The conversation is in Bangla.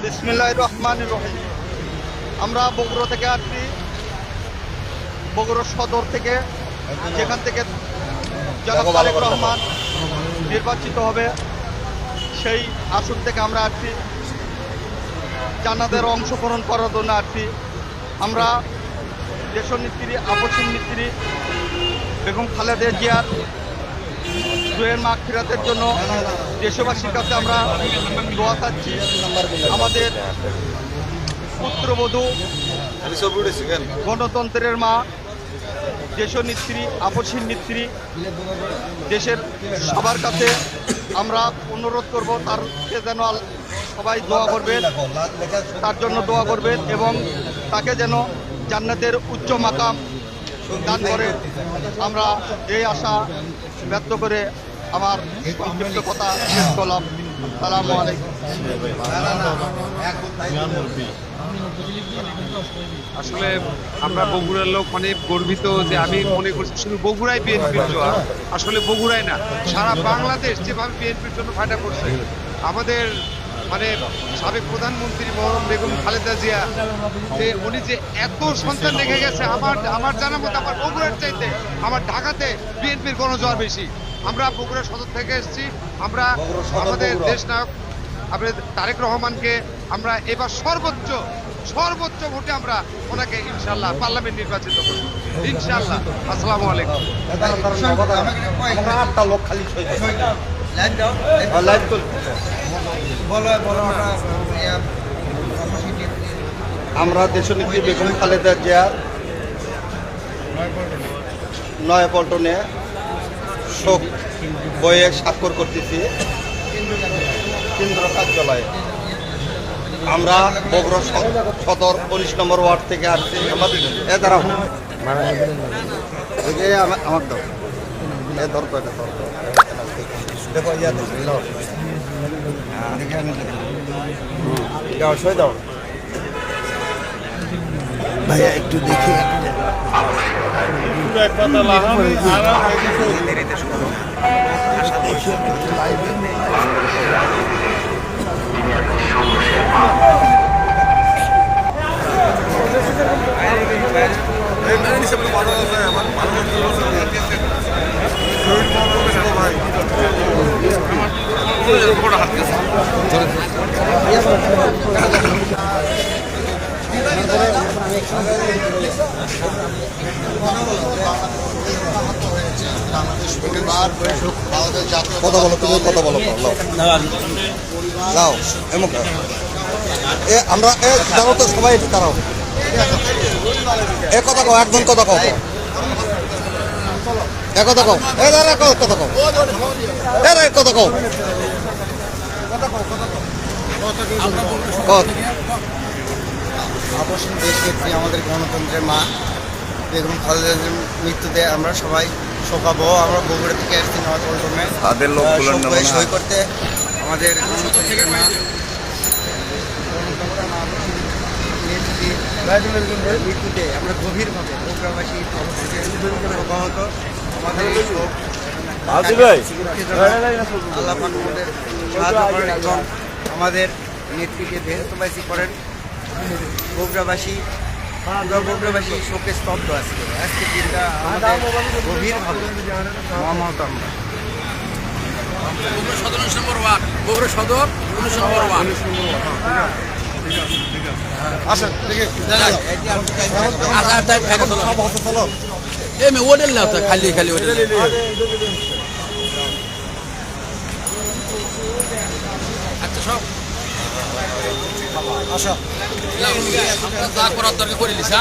বিসমিল্লাহির রহমানির রহিম। আমরা বগুড়া থেকে আসছি, বগুড়া সদর থেকে, যেখান থেকে জনাব তারেক রহমান নির্বাচিত হবে সেই আসন থেকে আমরা আসছি, জান্নাতের অংশগ্রহণ করার জন্য আসছি। আমরা দেশনেত্রী, আপসীন নেত্রী বেগম খালেদা জিয়ার রুহের মাগফিরাতের জন্য দেশবাসীর কাছে আমরা দোয়া চাচ্ছি। আমাদের পুত্রবধূ, গণতন্ত্রের মা, দেশনেত্রী, আপসীন নেত্রী, দেশের সবার কাছে আমরা অনুরোধ করব তারকে যেন সবাই দোয়া করবেন, তার জন্য দোয়া করবেন এবং তাকে যেন জান্নাতের উচ্চ মাকাম দান করে। আমরা এই আশা ব্যক্ত করে আমার সংক্ষিপ্ত কথা শেষ করলাম। আসসালামু আলাইকুম। আসলে আমরা বগুড়ার লোক অনেক গর্বিত যে আমি মনে করছি শুধু বগুড়ায় বিএনপির জয়, আসলে বগুড়ায় না, সারা বাংলাদেশ যেভাবে বিএনপির জন্য ফায়দা করছে। আমাদের মানে সাবেক প্রধানমন্ত্রী বেগম খালেদা জিয়া, যে উনি যে এত সন্তান রেখে গেছে, আমার জানার মতো আমার বগুড়ার চাইতে আমার ঢাকাতে বিএনপির গণজোয়ার বেশি। আমরা বগুড়া সদর থেকে এসেছি। আমরা আমাদের দেশ নায়ক আমাদের তারেক রহমানকে আমরা এবার সর্বোচ্চ ভোটে আমরা ওনাকে ইনশাল্লাহ পার্লামেন্ট নির্বাচিত করব ইনশাল্লাহ। আসসালামু আলাইকুম। আমরা দেশনেত্রী বেগম খালেদা জিয়ার নয়াপল্টনে শোক বইয়ে স্বাক্ষর করতেছি কেন্দ্র কার্যালয়ে। আমরা বগুড়া সদর 19 নম্বর ওয়ার্ড থেকে আসছি। আমার দাও, এ ধরতো, এটা ধরতো, দেখো দাও ভাইয়া, একটু দেখি। কথা বলো, তুমি কথা বলো, যাও এমন আমরা দাঁড়াও তো, সবাই একটু দাঁড়াও, এ কথা কও, একজন কথা কও, এ কথা কও, এ দাঁড়া কথা কও, এ কথা কও, আপসীন দেশনেত্রী, আমাদের গণতন্ত্রের মা বেগম খালেদার মৃত্যুতে আমরা সবাই শোকাবহ। আমরা বগুড়া থেকে আসছি নয়াপল্টনে সই করতে। আমাদের গণতন্ত্রের মা মৃত্যুতে আমরা গভীরভাবে বগুড়াবাসী শোকাহত। আমাদের এই শোক আল্লাহ পাক আমাদের সাহায্য করেন এবং আমাদের নেত্রীকে দেহত্যাগ করেন। বগুড়াবাসী শোকে স্তব্ধ আজকে দিনটা গভীরভাবে মর্মাহত। আমরা সদর 19 নম্বর ওয়ার্ড, বগুড়া সদর 19 নম্বর ওয়ার্ড। আচ্ছা, ওডেল না খালি ওডেল। আচ্ছা, সব যা করার দরকার করে লিস।